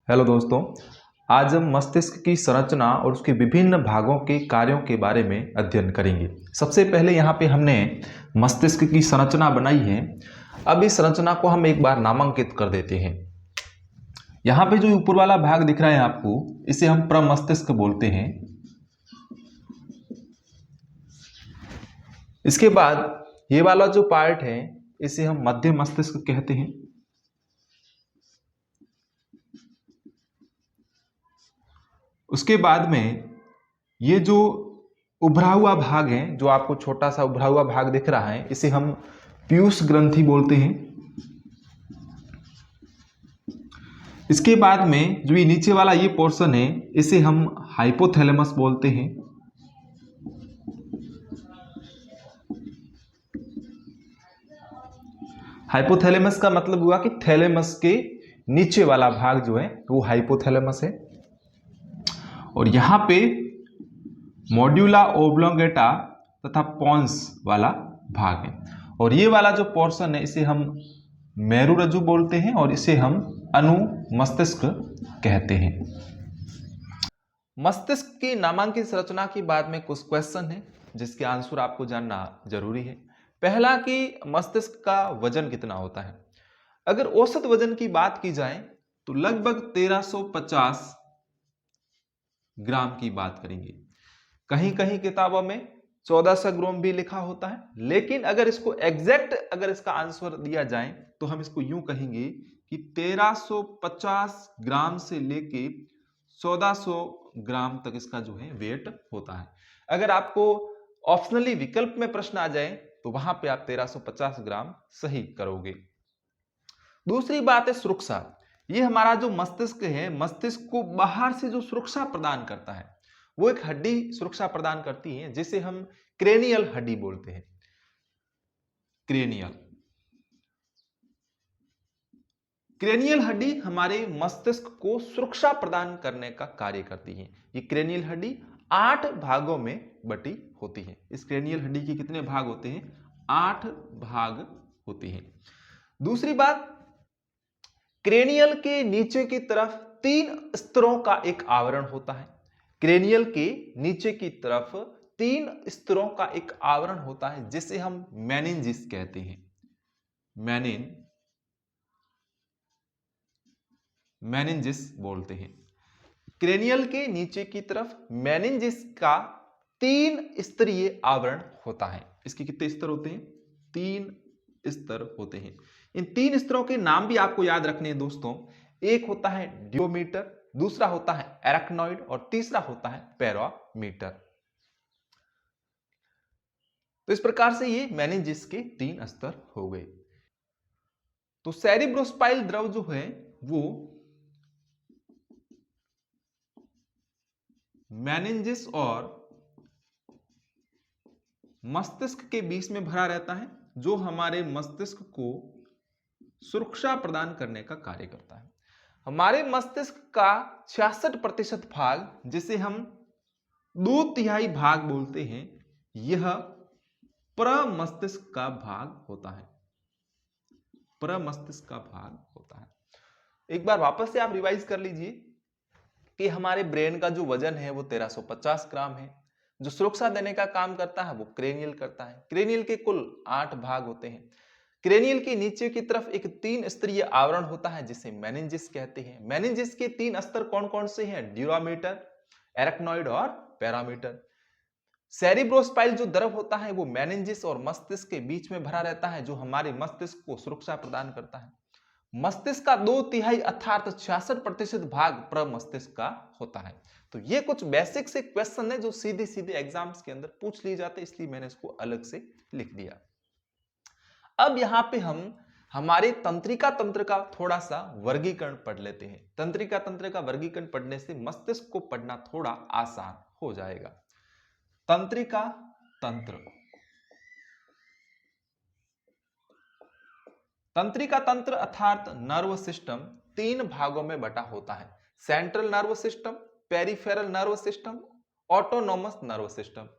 Hello दोस्तों, आज हम मस्तिष्क की संरचना और उसके विभिन्न भागों के कार्यों के बारे में अध्ययन करेंगे। सबसे पहले यहाँ पे हमने मस्तिष्क की संरचना बनाई है। अब इस संरचना को हम एक बार नामांकित कर देते हैं। यहाँ पे जो ऊपर वाला भाग दिख रहा है आपको, इसे हम प्रमस्तिष्क बोलते हैं। इसके बाद ये वाला जो पार्ट है इसे हम मध्य मस्तिष्क कहते हैं। उसके बाद में ये जो उभरा हुआ भाग है, जो आपको छोटा सा उभरा हुआ भाग दिख रहा है, इसे हम पीयूष ग्रंथि बोलते हैं। इसके बाद में जो ये नीचे वाला ये पोर्शन है, इसे हम हाइपोथैलेमस बोलते हैं। हाइपोथैलेमस का मतलब हुआ कि थैलेमस के नीचे वाला भाग जो है वो हाइपोथैलेमस है। और यहां पे मॉड्यूला ओब्लोंगेटा तथा पॉन्स वाला भाग है। और ये वाला जो पोर्शन है इसे हम मेरुरज्जु बोलते हैं और इसे हम अनुमस्तिष्क कहते हैं। मस्तिष्क की नामांकित संरचना के बाद में कुछ क्वेश्चन है जिसके आंसर आपको जानना जरूरी है। पहला कि मस्तिष्क का वजन कितना होता है। अगर औसत वजन की बात की जाए तो लगभग 1350 ग्राम की बात करेंगे। कहीं कहीं किताबों में 1400 ग्राम भी लिखा होता है, लेकिन अगर इसको एग्जैक्ट अगर इसका आंसर दिया जाए तो हम इसको यूं कहेंगे कि 1350 ग्राम से लेके 1400 ग्राम तक इसका जो है वेट होता है। अगर आपको ऑप्शनली विकल्प में प्रश्न आ जाए तो वहां पे आप 1350 ग्राम सही करोगे। दूसरी बात है सुरक्षा। ये हमारा जो मस्तिष्क है, मस्तिष्क को बाहर से जो सुरक्षा प्रदान करता है वो एक हड्डी सुरक्षा प्रदान करती है जिसे हम क्रेनियल हड्डी बोलते हैं। क्रेनियल हड्डी हमारे मस्तिष्क को सुरक्षा प्रदान करने का कार्य करती है। ये क्रेनियल हड्डी 8 भागों में बटी होती है। इस क्रेनियल हड्डी के कितने भाग होते हैं? 8 भाग होते हैं। दूसरी बात, क्रेनियल के नीचे की तरफ 3 स्तरों का एक आवरण होता है। क्रेनियल के नीचे की तरफ 3 स्तरों का एक आवरण होता है जिसे हम मेनिंजिस कहते हैं। मेनिंजिस बोलते हैं। क्रेनियल के नीचे की तरफ मेनिंजिस का 3 स्तरीय आवरण होता है। इसके कितने स्तर होते हैं? 3 स्तर होते हैं। इन 3 स्तरों के नाम भी आपको याद रखने हैं दोस्तों। एक होता है ड्यूरोमीटर, दूसरा होता है एराक्नॉइड और तीसरा होता है पैरामीटर। तो इस प्रकार से ये मेनिंजिस के 3 स्तर हो गए। तो सेरिब्रोस्पाइनल द्रव जो है वो मेनिंजिस और मस्तिष्क के बीच में भरा रहता है, जो हमारे मस्तिष्क को सुरक्षा प्रदान करने का कार्य करता है। हमारे मस्तिष्क का 66% भाग, जिसे हम 2/3 भाग बोलते हैं, यह प्रमस्तिष्क का भाग होता है। प्रमस्तिष्क का भाग होता है। एक बार वापस से आप रिवाइज कर लीजिए कि हमारे ब्रेन का जो वजन है वो 1350 ग्राम है। जो सुरक्षा देने का काम करता है वो क्रेनियल करता है। क्रेनियल के कुल 8 भाग होते हैं। क्रेनियल के नीचे की तरफ एक 3 स्तरीय आवरण होता है जिसे मेनिंजिस कहते हैं। मेनिंजिस के 3 स्तर कौन कौन से हैं? ड्यूरोमीटर, एराक्नॉइड और पैरामीटर। सेरिब्रोस्पाइनल जो द्रव होता है वो मेनिंजिस और मस्तिष्क के बीच में भरा रहता है, जो हमारे मस्तिष्क को सुरक्षा प्रदान करता है। मस्तिष्क का 2/3 अर्थात 66% भाग प्रमस्तिष्क का होता है। तो ये कुछ बेसिक से क्वेश्चन है जो सीधे सीधे एग्जाम्स के अंदर पूछ लिए जाते हैं, इसलिए मैंने इसको अलग से लिख दिया। अब यहां पे हम हमारे तंत्रिका तंत्र का थोड़ा सा वर्गीकरण पढ़ लेते हैं। तंत्रिका तंत्र का वर्गीकरण पढ़ने से मस्तिष्क को पढ़ना थोड़ा आसान हो जाएगा। तंत्रिका तंत्र। तंत्रिका तंत्र अर्थात नर्व सिस्टम 3 भागों में बटा होता है। Central nerve system, peripheral nerve system, autonomous nerve system.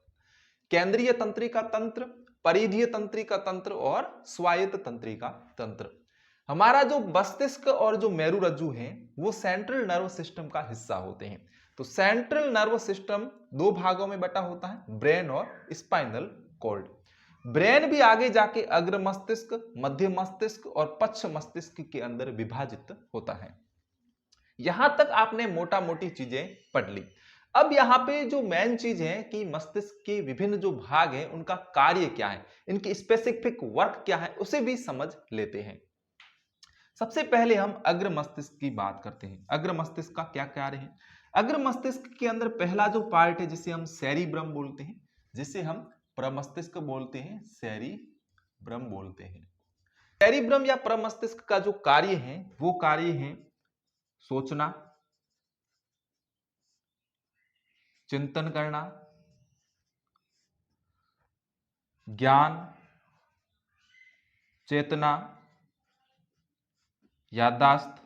केंद्रीय तंत्रिका तंत्र, परिधीय तंत्रिका तंत्र और स्वायत्त तंत्रिका तंत्र। हमारा जो मस्तिष्क और जो मेरुरज्जु है वो सेंट्रल नर्व सिस्टम का हिस्सा होते हैं। तो सेंट्रल नर्व सिस्टम दो भागों में बटा होता है, ब्रेन और स्पाइनल कॉर्ड। ब्रेन भी आगे जाके अग्र मस्तिष्क, मध्य मस्तिष्क और पश्च मस्तिष्क के अंदर विभाजित होता है। यहां तक आपने मोटा मोटी चीजें पढ़ ली। अब यहां पे जो मेन चीज है कि मस्तिष्क के विभिन्न जो भाग हैं उनका कार्य क्या है, इनकी स्पेसिफिक वर्क क्या है, उसे भी समझ लेते हैं। सबसे पहले हम अग्र मस्तिष्क की बात करते हैं। अग्र मस्तिष्क का क्या कार्य है? अग्र मस्तिष्क के अंदर पहला जो पार्ट है जिसे हम सेरिब्रम बोलते हैं, जिसे हम प्रमस्तिष्क बोलते हैं, सेरिब्रम बोलते हैं। सेरिब्रम या प्रमस्तिष्क का जो कार्य है वो कार्य है सोचना, चिंतन करना, ज्ञान, चेतना, याददाश्त।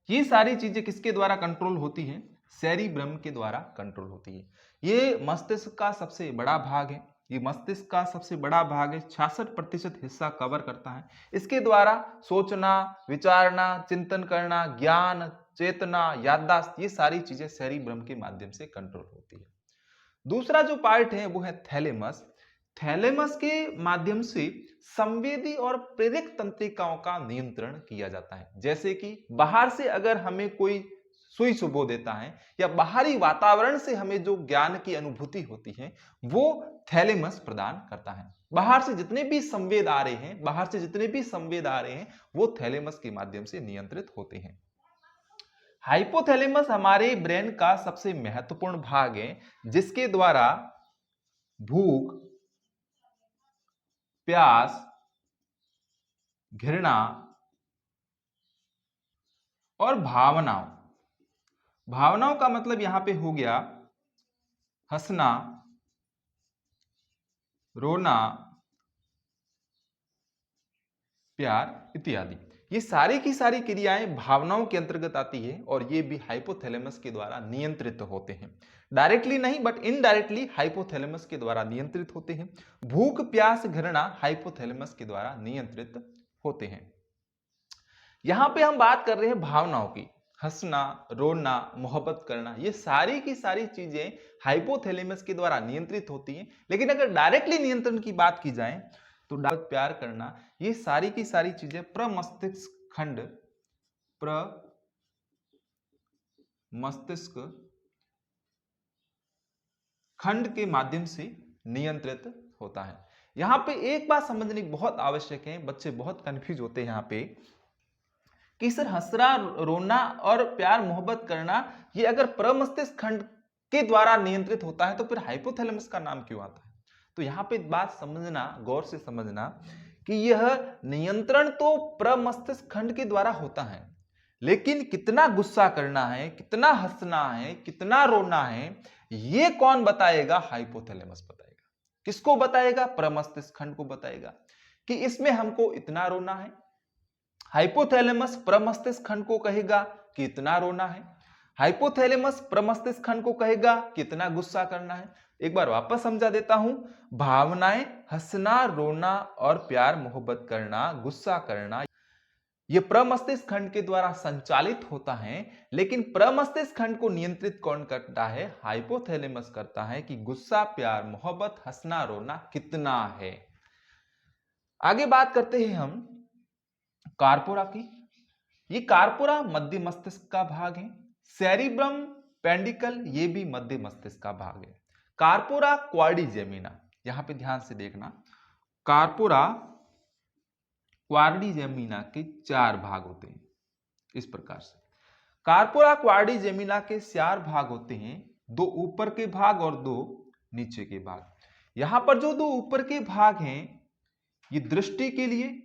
ये सारी चीजें किसके द्वारा कंट्रोल होती हैं? सेरिब्रम के द्वारा कंट्रोल होती है। ये मस्तिष्क का सबसे बड़ा भाग है। ये मस्तिष्क का सबसे बड़ा भाग है, 66% हिस्सा कवर करता है। इसके द्वारा सोचना, विचारना, चिंतन करना, ज्ञान, चेतना, याददाश्त, ये सारी चीजें सेरिब्रम के माध्यम से कंट्रोल होती है। दूसरा जो पार्ट है वो है थैलेमस। थैलेमस के माध्यम से संवेदी और प्रेरक तंत्रिकाओं का नियंत्रण किया जाता है। जैसे कि बाहर से अगर हमें कोई सुई सुबो देता है या बाहरी वातावरण से हमें जो ज्ञान की अनुभूति होती है वो थैलेमस प्रदान करता है। बाहर से जितने भी संवेद आ रहे हैं, वो थैलेमस के माध्यम से नियंत्रित होते हैं। हाइपोथैलेमस हमारे ब्रेन का सबसे महत्वपूर्ण भाग है, जिसके द्वारा भूख, प्यास, घृणा और भावनाओं का मतलब यहां पे हो गया हंसना, रोना, प्यार इत्यादि। ये सारी की सारी क्रियाएं भावनाओं के अंतर्गत आती है और ये भी हाइपोथैलेमस के द्वारा नियंत्रित होते हैं। डायरेक्टली नहीं बट इनडायरेक्टली हाइपोथैलेमस के द्वारा नियंत्रित होते हैं। भूख, प्यास, घृणा हाइपोथैलेमस के द्वारा नियंत्रित होते हैं। यहां पे हम बात कर रहे हैं भावनाओं की। हंसना, रोना, मोहब्बत करना, ये सारी की सारी चीजें हाइपोथैलेमस के द्वारा नियंत्रित होती हैं। लेकिन अगर डायरेक्टली नियंत्रण की बात की जाए तो प्यार करना, ये सारी की सारी चीजें प्रमस्तिष्क खंड के माध्यम से नियंत्रित होता है। यहां पे एक बात समझनी बहुत आवश्यक है, बच्चे बहुत कंफ्यूज होते हैं यहां पे कि सर हंसना, रोना और प्यार मोहब्बत करना ये अगर प्रमस्तिष्क खंड के द्वारा नियंत्रित होता है तो फिर हाइपोथैलेमस का नाम क्यों आता है? तो यहां पे बात समझना, गौर से समझना कि यह नियंत्रण तो प्रमस्तिष्क खंड के द्वारा होता है, लेकिन कितना गुस्सा करना है, कितना हंसना है, कितना रोना है, ये कौन बताएगा? हाइपोथैलेमस बताएगा। किसको बताएगा? प्रमस्तिष्क खंड को बताएगा कि इसमें हमको इतना रोना है। हाइपोथैलेमस प्रमस्तिष्क खंड को कहेगा कि इतना रोना है। हाइपोथैलेमस प्रमस्तिष्क खंड को कहेगा कितना गुस्सा करना है। एक बार वापस समझा देता हूं। भावनाएं, हंसना, रोना और प्यार मोहब्बत करना, गुस्सा करना, यह प्रमस्तिष्क खंड के द्वारा संचालित होता है। लेकिन प्रमस्तिष्क खंड को नियंत्रित कौन करता है? हाइपोथैलेमस करता है कि गुस्सा, प्यार, मोहब्बत, हंसना, रोना कितना है। आगे बात करते हैं हम कार्पोरा की। ये कार्पोरा मध्य मस्तिष्क का भाग है। सेरिब्रम पेंडिकल ये भी मध्य मस्तिष्क का भाग है। कार्पोरा क्वाड्रिजेमिना, यहां पे ध्यान से देखना, कार्पोरा क्वाड्रिजेमिना के 4 भाग होते हैं। इस प्रकार से कार्पोरा क्वाड्रिजेमिना के 4 भाग होते हैं, 2 ऊपर के भाग और 2 नीचे के भाग। यहां पर जो 2 ऊपर के भाग हैं ये दृष्टि के लिए,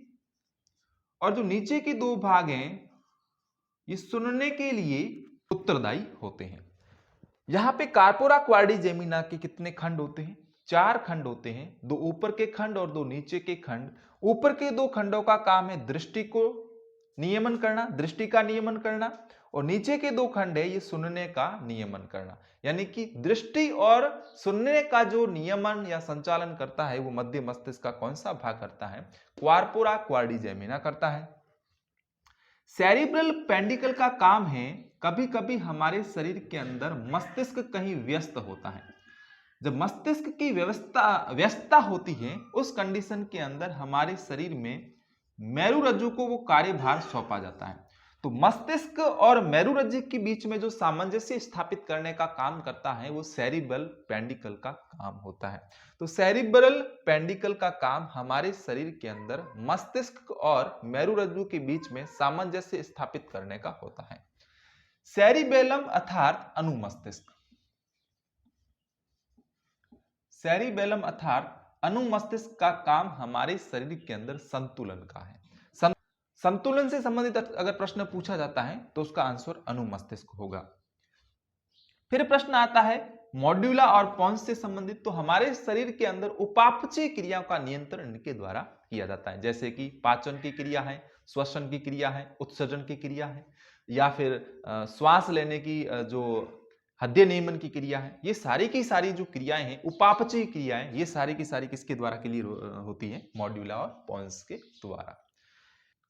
और जो नीचे के 2 भाग हैं ये सुनने के लिए उत्तरदायी होते हैं। यहां पे कार्पोरा क्वाड्रिजेमिना के कितने खंड होते हैं? 4 खंड होते हैं, 2 ऊपर के खंड और 2 नीचे के खंड। ऊपर के 2 खंडों का काम है दृष्टि को नियमन करना, दृष्टि का नियमन करना, और नीचे के 2 खंड है ये सुनने का नियमन करना। यानी कि दृष्टि और सुनने का जो नियमन या संचालन करता है वो मध्य मस्तिष्क का कौन सा भाग करता है? क्वारपोरा क्वाड्रिजेमिना करता है। सेरिब्रल पेंडिकल का काम है, कभी कभी हमारे शरीर के अंदर मस्तिष्क कहीं व्यस्त होता है। जब मस्तिष्क की व्यस्तता होती है उस कंडीशन के अंदर हमारे शरीर में मेरुरज्जु को वो कार्यभार सौंपा जाता है। तो मस्तिष्क और मेरुरज्जु के बीच में जो सामंजस्य स्थापित करने का काम करता है वो सेरिब्रल पेंडिकल का काम होता है। तो सेरिब्रल पेंडिकल का काम हमारे शरीर के अंदर मस्तिष्क और मेरुरज्जु के बीच में सामंजस्य स्थापित करने का होता है। सेरिबेलम अर्थात अनुमस्तिष्क, सेरिबेलम अर्थात अनुमस्तिष्क का काम हमारे शरीर के अंदर संतुलन का है। संतुलन से संबंधित अगर प्रश्न पूछा जाता है तो उसका आंसर अनुमस्तिष्क होगा। फिर प्रश्न आता है मॉड्यूला और पोन्स से संबंधित। तो हमारे शरीर के अंदर उपापचय क्रियाओं का नियंत्रण इनके द्वारा किया जाता है, जैसे कि पाचन की क्रिया है, श्वसन की क्रिया है, उत्सर्जन की क्रिया है, या फिर श्वास लेने की जो हृदय नियमन की क्रिया है। ये सारी की सारी जो क्रियाएं हैं, उपापचय क्रियाएं, ये सारी की सारी किसके द्वारा क्लियर होती है? मॉड्यूला और पोन्स के द्वारा।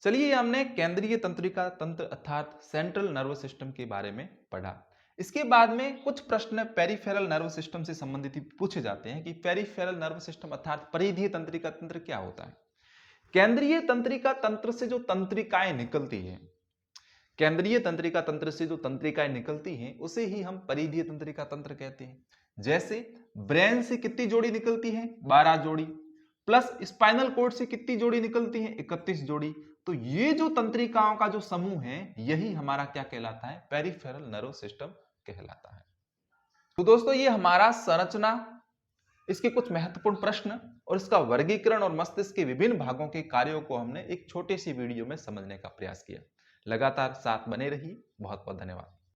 चलिए हमने केंद्रीय तंत्रिका तंत्र अर्थात सेंट्रल नर्व सिस्टम के बारे में पढ़ा। इसके बाद में कुछ प्रश्न पेरिफेरल नर्व सिस्टम से संबंधित पूछे जाते हैं कि पेरिफेरल नर्व सिस्टम अर्थात परिधीय तंत्रिका तंत्र क्या होता है। केंद्रीय तंत्रिका तंत्र से जो तंत्रिकाएं निकलती है, केंद्रीय तंत्रिका तंत्र से जो तंत्रिकाएं निकलती हैं उसे ही हम परिधीय तंत्रिका तंत्र कहते हैं। जैसे ब्रेन से कितनी जोड़ी निकलती है? 12 जोड़ी, प्लस स्पाइनल कॉर्ड से कितनी जोड़ी निकलती है? 31 जोड़ी। तो ये जो तंत्रिकाओं का जो समूह है यही हमारा क्या कहलाता है? पेरिफेरल नर्व सिस्टम कहलाता है। तो दोस्तों ये हमारा संरचना, इसके कुछ महत्वपूर्ण प्रश्न और इसका वर्गीकरण और मस्तिष्क के विभिन्न भागों के कार्यों को हमने एक छोटे सी वीडियो में समझने का प्रयास किया। लगातार साथ बने रहिए। बहुत बहुत धन्यवाद।